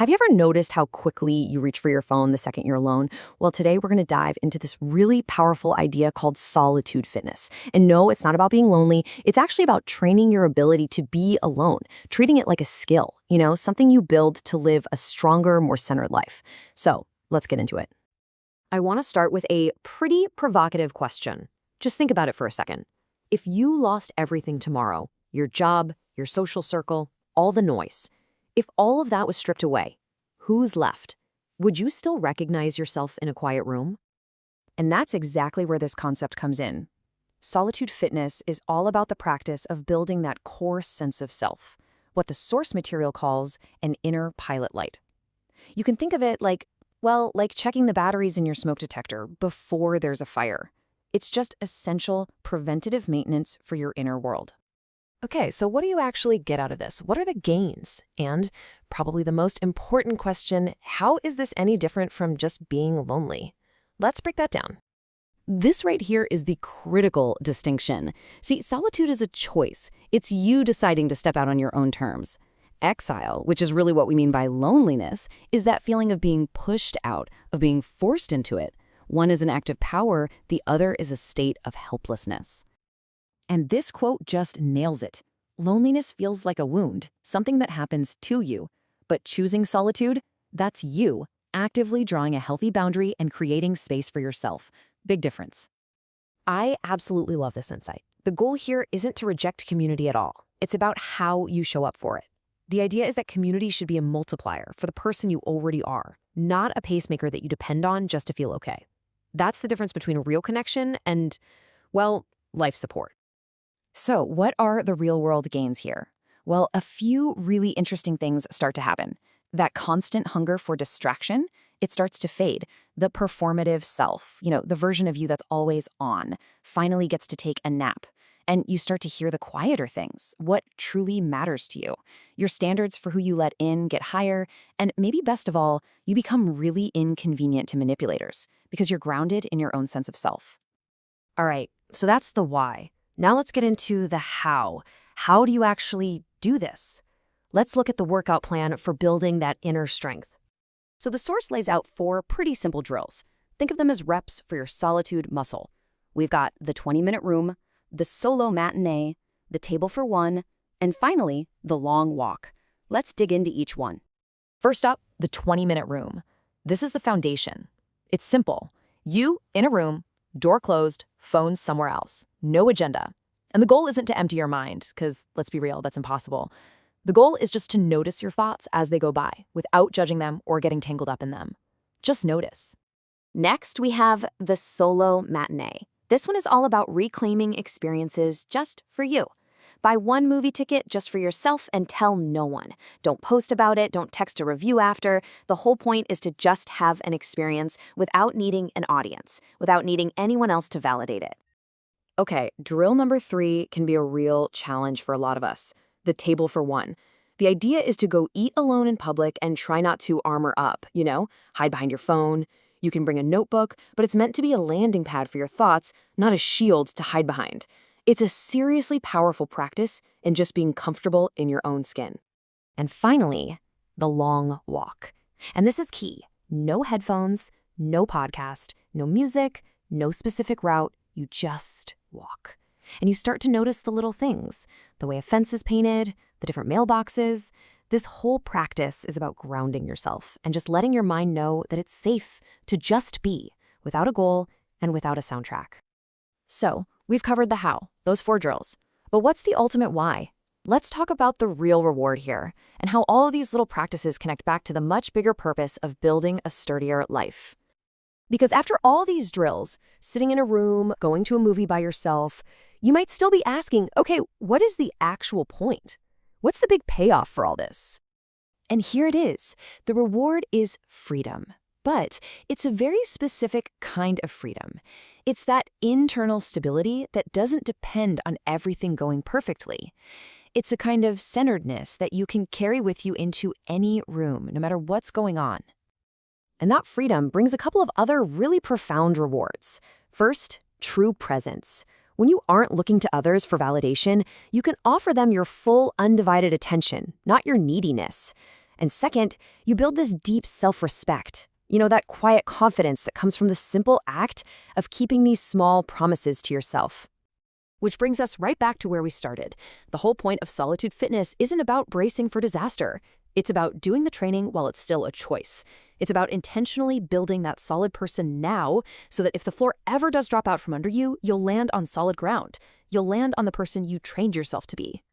Have you ever noticed how quickly you reach for your phone the second you're alone? Well, today we're going to dive into this really powerful idea called solitude fitness. And no, it's not about being lonely. It's actually about training your ability to be alone, treating it like a skill, something you build to live a stronger, more centered life. So let's get into it. I want to start with a pretty provocative question. Just think about it for a second. If you lost everything tomorrow, your job, your social circle, all the noise, if all of that was stripped away, who's left? Would you still recognize yourself in a quiet room? And that's exactly where this concept comes in. Solitude fitness is all about the practice of building that core sense of self, what the source material calls an inner pilot light. You can think of it like checking the batteries in your smoke detector before there's a fire. It's just essential preventative maintenance for your inner world. Okay, so what do you actually get out of this? What are the gains? And probably the most important question, how is this any different from just being lonely? Let's break that down. This right here is the critical distinction. See, solitude is a choice. It's you deciding to step out on your own terms. Exile, which is really what we mean by loneliness, is that feeling of being pushed out, of being forced into it. One is an act of power, the other is a state of helplessness. And this quote just nails it. Loneliness feels like a wound, something that happens to you. But choosing solitude, that's you, actively drawing a healthy boundary and creating space for yourself. Big difference. I absolutely love this insight. The goal here isn't to reject community at all. It's about how you show up for it. The idea is that community should be a multiplier for the person you already are, not a pacemaker that you depend on just to feel okay. That's the difference between a real connection and, well, life support. So what are the real-world gains here? Well, a few really interesting things start to happen. That constant hunger for distraction, it starts to fade. The performative self, the version of you that's always on, finally gets to take a nap. And you start to hear the quieter things, what truly matters to you. Your standards for who you let in get higher, and maybe best of all, you become really inconvenient to manipulators because you're grounded in your own sense of self. All right, so that's the why. Now let's get into the how. How do you actually do this? Let's look at the workout plan for building that inner strength. So the source lays out 4 pretty simple drills. Think of them as reps for your solitude muscle. We've got the 20-minute room, the solo matinee, the table for one, and finally, the long walk. Let's dig into each one. First up, the 20-minute room. This is the foundation. It's simple. You in a room, door closed, phone somewhere else. No agenda. And the goal isn't to empty your mind, because let's be real, that's impossible. The goal is just to notice your thoughts as they go by, without judging them or getting tangled up in them. Just notice. Next, we have the solo matinee. This one is all about reclaiming experiences just for you. Buy one movie ticket just for yourself and tell no one. Don't post about it, don't text a review after. The whole point is to just have an experience without needing an audience, without needing anyone else to validate it. Okay, drill number 3 can be a real challenge for a lot of us. The table for one. The idea is to go eat alone in public and try not to armor up, hide behind your phone. You can bring a notebook, but it's meant to be a landing pad for your thoughts, not a shield to hide behind. It's a seriously powerful practice in just being comfortable in your own skin. And finally, the long walk. And this is key. No headphones, no podcast, no music, no specific route. You just walk. And you start to notice the little things, the way a fence is painted, the different mailboxes. This whole practice is about grounding yourself and just letting your mind know that it's safe to just be without a goal and without a soundtrack. So, we've covered the how, those 4 drills. But what's the ultimate why? Let's talk about the real reward here and how all of these little practices connect back to the much bigger purpose of building a sturdier life. Because after all these drills, sitting in a room, going to a movie by yourself, you might still be asking, okay, what is the actual point? What's the big payoff for all this? And here it is. The reward is freedom. But it's a very specific kind of freedom. It's that internal stability that doesn't depend on everything going perfectly. It's a kind of centeredness that you can carry with you into any room, no matter what's going on. And that freedom brings a couple of other really profound rewards. First, true presence. When you aren't looking to others for validation, you can offer them your full, undivided attention, not your neediness. And second, you build this deep self-respect. You know, that quiet confidence that comes from the simple act of keeping these small promises to yourself. Which brings us right back to where we started. The whole point of Solitude Fitness isn't about bracing for disaster. It's about doing the training while it's still a choice. It's about intentionally building that solid person now so that if the floor ever does drop out from under you, you'll land on solid ground. You'll land on the person you trained yourself to be.